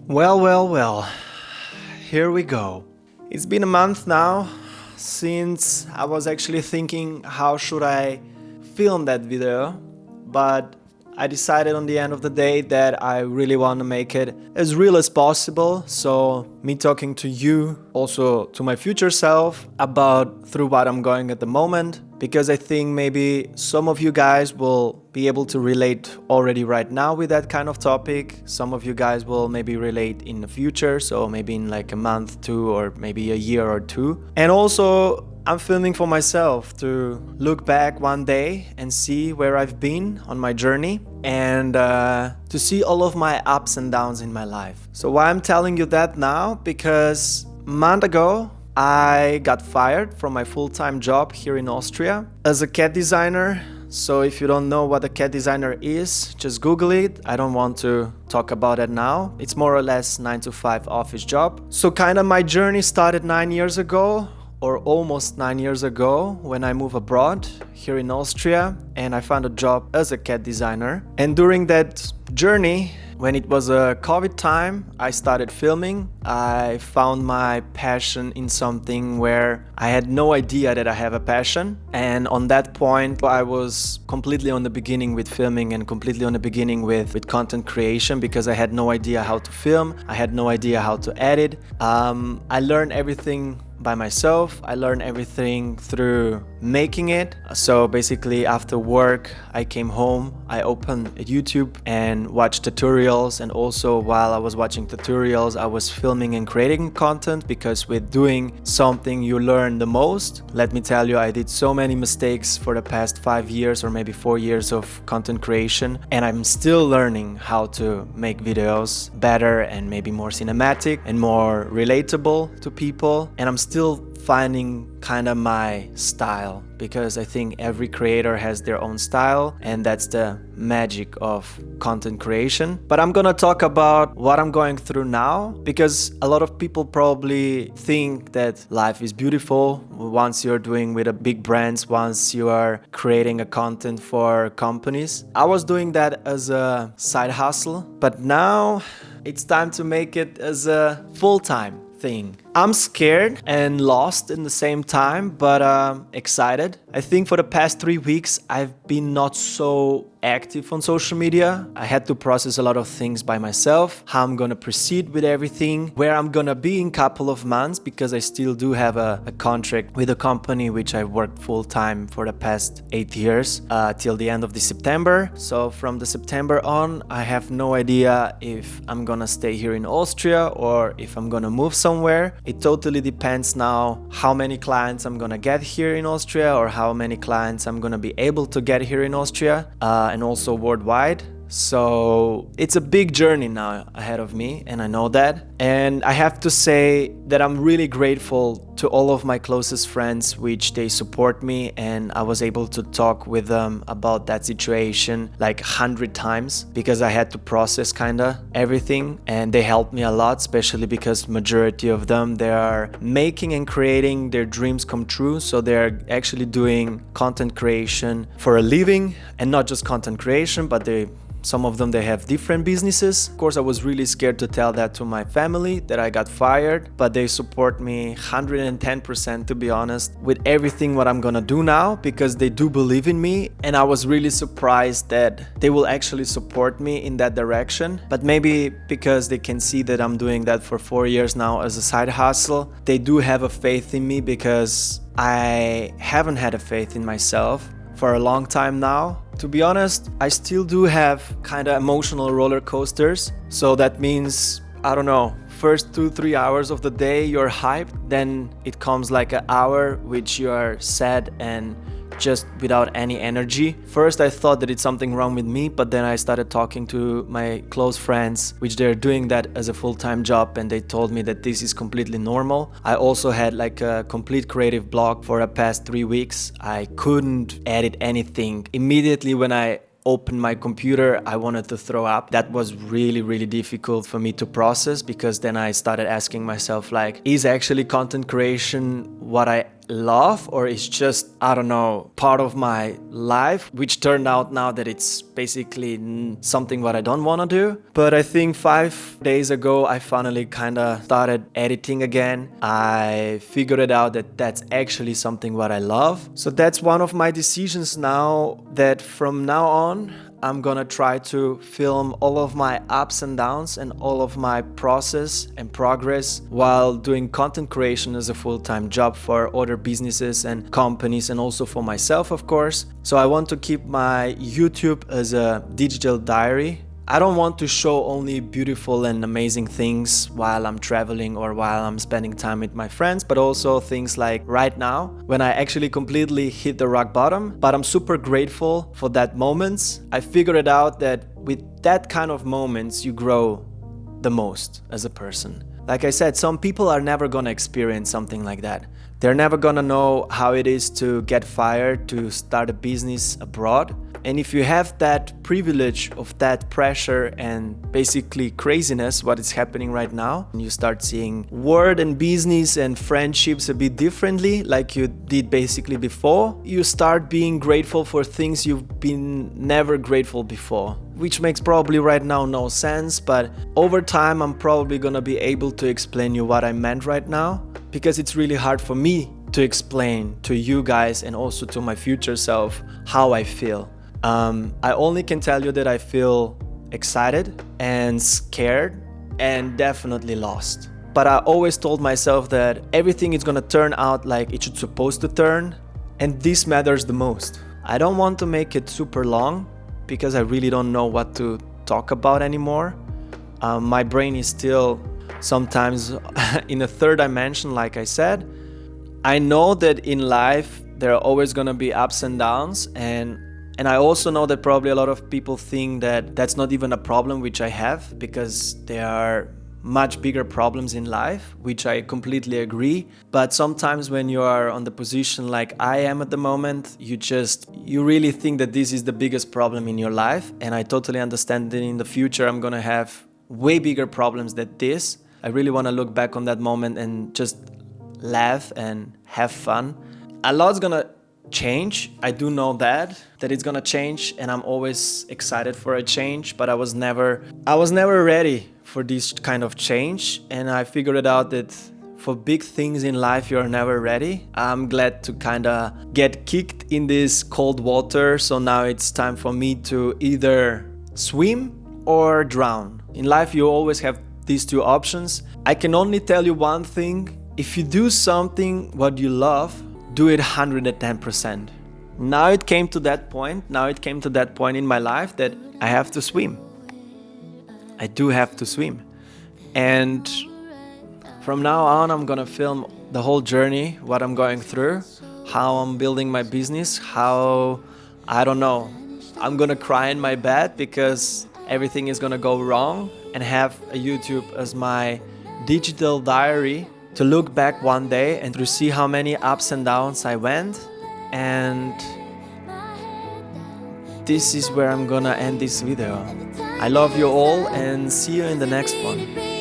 Well, here we go. It's been a month now since I was actually thinking how should I film that video, but I decided on the end of the day that I really want to make it as real as possible. So me talking to you, also to my future self about through what I'm going at the moment, because I think maybe some of you guys will be able to relate already right now with that kind of topic. Some of you guys will maybe relate in the future, so maybe in like a month, two, or maybe a year or two. And also I'm filming for myself to look back one day and see where I've been on my journey and to see all of my ups and downs in my life. So why I'm telling you that now? Because a month ago, I got fired from my full-time job here in Austria as a CAD designer. So if you don't know what a CAD designer is, just Google it. I don't want to talk about it now. It's more or less 9-to-5 office job. So kind of my journey started 9 years ago, or almost 9 years ago, when I moved abroad here in Austria and I found a job as a CAD designer. And during that journey, when it was a COVID time, I started filming. I found my passion in something where I had no idea that I have a passion. And on that point, I was completely on the beginning with filming and completely on the beginning with content creation because I had no idea how to film. I had no idea how to edit. I learned everything by myself. I learned everything through making it. So basically after work, I came home, I opened YouTube and watched tutorials. And also while I was watching tutorials, I was filming and creating content because with doing something you learn the most. Let me tell you, I did so many mistakes for the past 5 years or maybe 4 years of content creation. And I'm still learning how to make videos better and maybe more cinematic and more relatable to people. And I'm still finding kind of my style because I think every creator has their own style and that's the magic of content creation. But I'm gonna talk about what I'm going through now because a lot of people probably think that life is beautiful once you're doing with a big brands, once you are creating a content for companies. I was doing that as a side hustle, but now it's time to make it as a full-time thing. I'm scared and lost in the same time, but excited. I think for the past 3 weeks, I've been not so active on social media. I had to process a lot of things by myself, how I'm gonna proceed with everything, where I'm gonna be in a couple of months, because I still do have a contract with a company which I worked full-time for the past 8 years till the end of the September. So from the September on, I have no idea if I'm gonna stay here in Austria or if I'm gonna move somewhere. It totally depends now how many clients I'm gonna get here in Austria or how many clients I'm gonna be able to get here in Austria and also worldwide. So it's a big journey now ahead of me and I know that. And I have to say that I'm really grateful to all of my closest friends which they support me, and I was able to talk with them about that situation like 100 times because I had to process kinda everything, and they helped me a lot, especially because majority of them, they are making and creating their dreams come true. So they're actually doing content creation for a living, and not just content creation, but some of them, they have different businesses. Of course, I was really scared to tell that to my family that I got fired, but they support me 110%, to be honest, with everything what I'm gonna do now, because they do believe in me. And I was really surprised that they will actually support me in that direction. But maybe because they can see that I'm doing that for 4 years now as a side hustle, they do have a faith in me, because I haven't had a faith in myself for a long time now. To be honest, I still do have kind of emotional roller coasters. So that means, I don't know, first 2-3 hours of the day you're hyped, then it comes like an hour which you are sad and just without any energy. First I thought that it's something wrong with me, but then I started talking to my close friends which they're doing that as a full-time job, and they told me that this is completely normal. I also had like a complete creative block for the past 3 weeks. I couldn't edit anything. Immediately when I opened my computer, I wanted to throw up. That was really difficult for me to process, because then I started asking myself, like, is actually content creation what I love, or it's just, I don't know, part of my life, which turned out now that it's basically something what I don't want to do. But I think 5 days ago, I finally kind of started editing again. I figured it out that that's actually something what I love. So that's one of my decisions now, that from now on, I'm gonna try to film all of my ups and downs and all of my process and progress while doing content creation as a full-time job for other businesses and companies, and also for myself, of course. So I want to keep my YouTube as a digital diary. I don't want to show only beautiful and amazing things while I'm traveling or while I'm spending time with my friends, but also things like right now when I actually completely hit the rock bottom. But I'm super grateful for that moments. I figured it out that with that kind of moments, you grow the most as a person. Like I said, some people are never gonna experience something like that. They're never gonna know how it is to get fired, to start a business abroad. And if you have that privilege of that pressure and basically craziness, what is happening right now, and you start seeing work and business and friendships a bit differently, like you did basically before, you start being grateful for things you've been never grateful before, which makes probably right now no sense, but over time I'm probably gonna be able to explain you what I meant right now, because it's really hard for me to explain to you guys and also to my future self how I feel. I only can tell you that I feel excited and scared and definitely lost. But I always told myself that everything is gonna turn out like it should supposed to turn, and this matters the most. I don't want to make it super long because I really don't know what to talk about anymore. My brain is still sometimes in a third dimension, like I said. I know that in life there are always gonna be ups and downs, and I also know that probably a lot of people think that that's not even a problem which I have, because there are much bigger problems in life, which I completely agree. But sometimes when you are on the position like I am at the moment, you really think that this is the biggest problem in your life. And I totally understand that in the future I'm gonna have way bigger problems than this. I really wanna look back on that moment and just laugh and have fun. A lot's gonna change. I do know that it's gonna change, and I'm always excited for a change, but I was never ready for this kind of change. And I figured it out that for big things in life you're never ready. I'm glad to kind of get kicked in this cold water, so now it's time for me to either swim or drown. In life you always have these two options. I can only tell you one thing: if you do something what you love, do it 110%. Now it came to that point in my life that I have to swim. I do have to swim. And from now on, I'm gonna film the whole journey, what I'm going through, how I'm building my business, I don't know, I'm gonna cry in my bed because everything is gonna go wrong, and have a YouTube as my digital diary to look back one day and to see how many ups and downs I went. And this is where I'm gonna end this video. I love you all and see you in the next one.